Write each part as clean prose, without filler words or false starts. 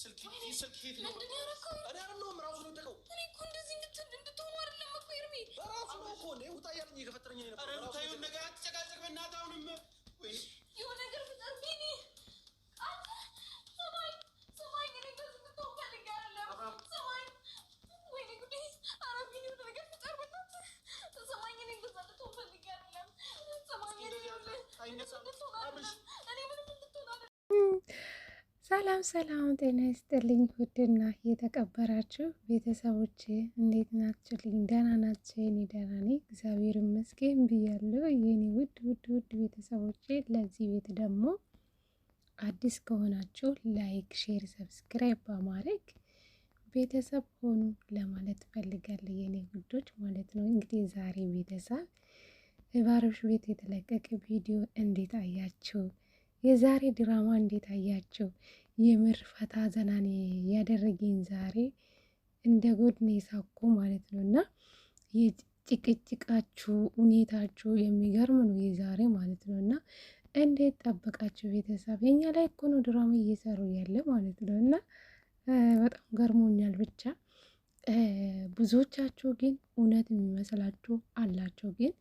ስልክ ነው እኔ አሁን ራሱ ነው ደቀው እኔ እኮ እንደዚህ እንድትሆኑ አይደለም እኮ ኤርሚ ራሱ ነው እኮ ነው ውጣ ያለኝ እየከፈተረኝ ነው። ኧረ ታዩ ነገር አትጨቃጨቅ በእናትህ አሁንም ወይ የሆነ ነገር ፍጠር ቢኒ አንተ ሰማይ እኔ እንደዚህ እንድትሆን ፈልጌ አይደለም ሰማይ ወይ ጉዴ ኧረ ቢኒ የሆነ ነገር ፍጠር በእናትህ ሰማይ እኔ እንደዚህ እንድትሆን ፈልጌ አይደለም ሰማይ እኔ ምንም እንድትሆን ሰላም ሰላም፣ ጤና ይስጥልኝ ውድና የተከበራችሁ ቤተሰቦቼ እንዴት ናችሁልኝ? ደህና ናችሁ? የኔ ደህና ነኝ እግዚአብሔር ይመስገን ብያለሁ። የኔ ውድ ቤተሰቦቼ ለዚህ ቤት ደግሞ አዲስ ከሆናችሁ ላይክ፣ ሼር፣ ሰብስክራይብ በማድረግ ቤተሰብ ሆኑ ለማለት ፈልጋለሁ የኔ ውዶች ማለት ነው። እንግዲህ ዛሬ ቤተሰብ በአብርሽ ቤት የተለቀቀ ቪዲዮ እንዴት አያችሁ? የዛሬ ድራማ እንዴት አያችሁ? የምር ፈታ ዘናኔ ያደረገኝ ዛሬ እንደ ጎድ ነው የሳኩ ማለት ነው። እና የጭቅጭቃችሁ ሁኔታችሁ የሚገርም ነው የዛሬ ማለት ነው። እና እንዴት ጠበቃችሁ ቤተሰብ? የኛ ላይ እኮ ነው ድራማ እየሰሩ ያለ ማለት ነው። እና በጣም ገርሞኛል። ብቻ ብዙዎቻችሁ ግን እውነት የሚመስላችሁ አላቸው። ግን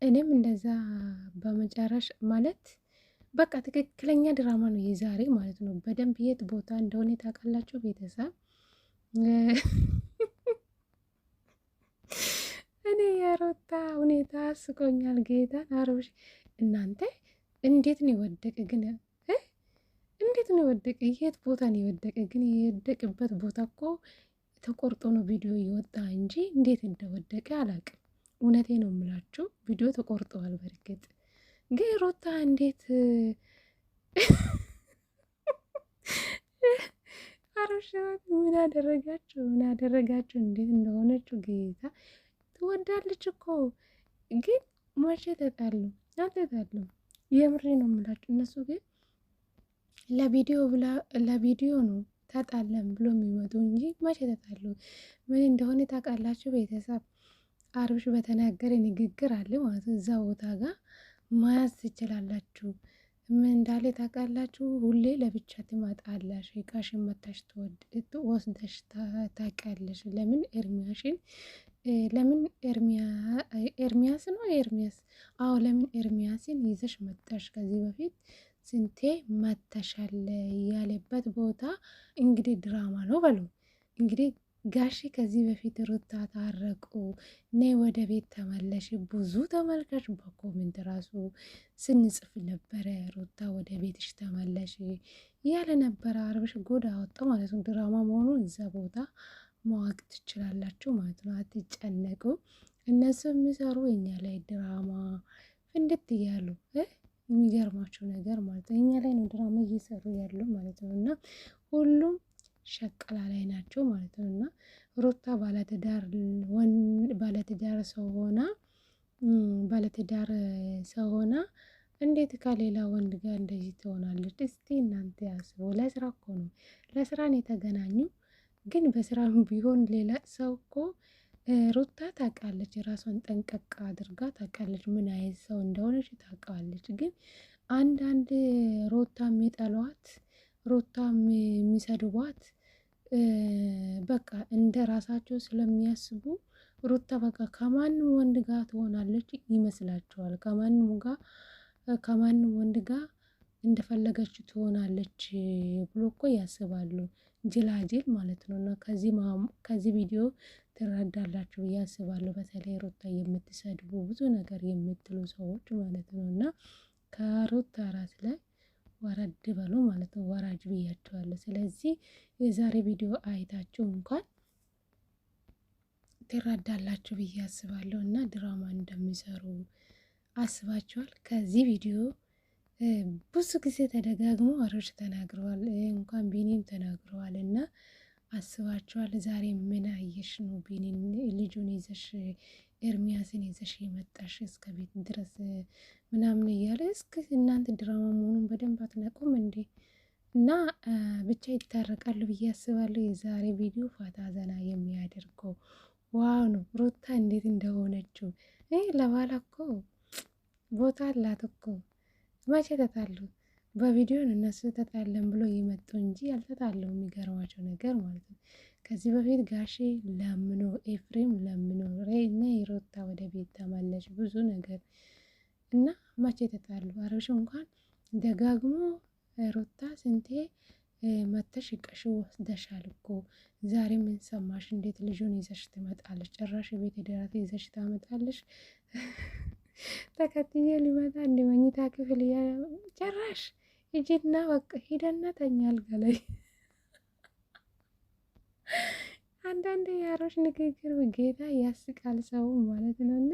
እኔም እንደዛ በመጨረሻ ማለት በቃ ትክክለኛ ድራማ ነው የዛሬ ማለት ነው። በደንብ የት ቦታ እንደሆነ ታውቃላችሁ ቤተሰብ? እኔ የሩታ ሁኔታ አስቆኛል ጌታን። አብርሽ እናንተ እንዴት ነው የወደቀ ግን? እንዴት ነው የወደቀ? የት ቦታ ነው የወደቀ ግን? የወደቀበት ቦታ እኮ ተቆርጦ ነው ቪዲዮ የወጣ እንጂ እንዴት እንደወደቀ አላውቅም። እውነቴ ነው የምላችሁ ቪዲዮ ተቆርጠዋል በርግጥ ግን ሩታ እንዴት አብርሽ ምን አደረጋችሁ? እንዴት እንደሆነችው ጌታ ትወዳለች እኮ ግን መቼ ተጣሉ? አልተጣሉም። የምሬ ነው የምላችሁ። እነሱ ግን ለቪዲዮ ነው ተጣለም ብሎ የሚመጡ እንጂ መቼ ተጣሉ? ምን እንደሆነ ታውቃላችሁ ቤተሰብ? አብርሽ በተናገረ ንግግር አለ ማለት እዛ ቦታ ጋር ማያዝ ትችላላችሁ። ምን እንዳለ ታውቃላችሁ? ሁሌ ለብቻ ትመጣለሽ፣ እቃሽን መታሽ ወስደሽ ታውቂያለሽ። ለምን ኤርሚያስ ነው ኤርሚያስ? አዎ ለምን ኤርሚያስን ይዘሽ መጣሽ? ከዚህ በፊት ስንቴ መተሻል ያለበት ቦታ እንግዲህ ድራማ ነው በሉ እንግዲህ ጋሺ ከዚህ በፊት ሩታ ታረቁ፣ ነይ ወደ ቤት ተመለሽ። ብዙ ተመልካች በኮሜንት ራሱ ስንጽፍ ነበረ፣ ሩታ ወደ ቤትሽ ተመለሽ እያለ ነበረ። አብርሽ ጎዳ አወጣ ማለት ነው። ድራማ መሆኑን እዛ ቦታ ማወቅ ትችላላችሁ ማለት ነው። አትጨነቁ። እነሱ የሚሰሩ እኛ ላይ ድራማ ፍንድት እያሉ የሚገርማቸው ነገር ማለት ነው። እኛ ላይ ነው ድራማ እየሰሩ ያሉ ማለት ነው። እና ሁሉም ሸቀላ ላይ ናቸው ማለት ነው። እና ሩታ ባለትዳር ሰው ሆና እንዴት ከሌላ ወንድ ጋር እንደዚህ ትሆናለች? እስቲ እናንተ ያስቡ። ለስራ እኮ ነው፣ ለስራን የተገናኙ ግን በስራም ቢሆን ሌላ ሰው እኮ ሩታ ታውቃለች፣ ራሷን ጠንቀቅ አድርጋ ታውቃለች፣ ምን አይነት ሰው እንደሆነች ታውቃለች። ግን አንዳንድ ሩታ የሚጠሏት ሩታ የሚሰድቧት በቃ እንደ ራሳቸው ስለሚያስቡ ሩታ በቃ ከማንም ወንድ ጋር ትሆናለች ይመስላቸዋል። ከማንም ወንድ ጋር እንደፈለገች ትሆናለች ብሎ እኮ ያስባሉ። ጅላጅል ማለት ነው። እና ከዚህ ቪዲዮ ትረዳላችሁ ብዬ አስባለሁ። በተለይ ሩታ የምትሰድቡ ብዙ ነገር የምትሉ ሰዎች ማለት ነው። እና ከሩታ ራስ ላይ ወረድ በሉ ማለት ነው። ወራጅ ብያቸዋለሁ። ስለዚህ የዛሬ ቪዲዮ አይታችሁ እንኳን ትረዳላችሁ ብዬ አስባለሁ። እና ድራማ እንደሚሰሩ አስባችኋል። ከዚህ ቪዲዮ ብዙ ጊዜ ተደጋግሞ አብርሽ ተናግረዋል፣ እንኳን ቢኒም ተናግረዋል። እና አስባችኋል። ዛሬ ምን አየሽ ነው ቢኒን ልጁን ይዘሽ ኤርሚያስን ይዘሽ የመጣሽ እስከ ቤት ድረስ ምናምን እያለ እስኪ እናንተ ድራማ መሆኑን በደንብ አትነቁም እንዴ? እና ብቻ ይታረቃሉ ብዬ አስባለሁ። የዛሬ ቪዲዮ ፋታ ዘና የሚያደርገው ዋው ነው። ሩታ እንዴት እንደሆነችው ለባላ እኮ ቦታ አላት እኮ። መቼ ተጣሉ? በቪዲዮ እነሱ ተጣለን ብሎ ይመጡ እንጂ ያልተጣለው የሚገርማቸው ነገር ማለት ነው። ከዚህ በፊት ጋሼ ለምኖ ኤፍሬም ለምኖ እና ሩታ ወደ ቤት ተመለሽ ብዙ ነገር እና መቼ ተጣሉ? አብርሽ እንኳን ደጋግሞ ሩታ ስንቴ መተሽ እቀሽ ወስደሻል እኮ ዛሬ ምን ሰማሽ? እንዴት ልጁን ይዘሽ ትመጣለሽ? ጭራሽ ቤት ሄደራት ይዘሽ ታመጣለሽ? ተከትዬ ሊመጣ እንደ መኝታ ክፍል ጭራሽ ሂጂና በቃ ሂደና ተኛ አልጋ ላይ። አንዳንዴ የአብርሽ ንግግር ጌታ ያስቃል ሰው ማለት ነው። እና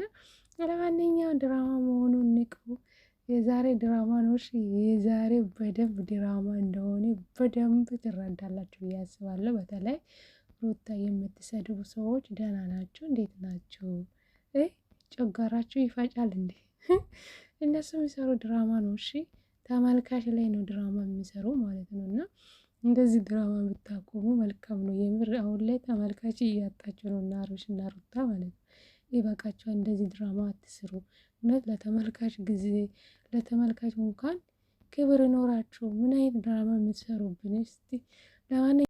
ለማንኛውም ድራማ መሆኑን ንቁ። የዛሬ ድራማ ነው። እሺ የዛሬ በደንብ ድራማ እንደሆነ በደንብ ትረዳላችሁ ብዬ አስባለሁ። በተለይ ሩታ የምትሰድቡ ሰዎች ደህና ናችሁ? እንዴት ናችሁ? ጨጓራችሁ ይፈጫል እንዴ? እነሱ የሚሰሩ ድራማ ነው። እሺ ተመልካች ላይ ነው ድራማ የሚሰሩ ማለት ነው። እና እንደዚህ ድራማ ብታቆሙ መልካም ነው። የምር አሁን ላይ ተመልካች እያጣችሁ ነው እና አብርሽ እና ሩታ ማለት ነው። ይበቃችኋል። እንደዚህ ድራማ አትስሩ። እውነት ለተመልካች ጊዜ ለተመልካች እንኳን ክብር ኖራችሁ ምን አይነት ድራማ የምትሰሩብን እስቲ ለማንኛውም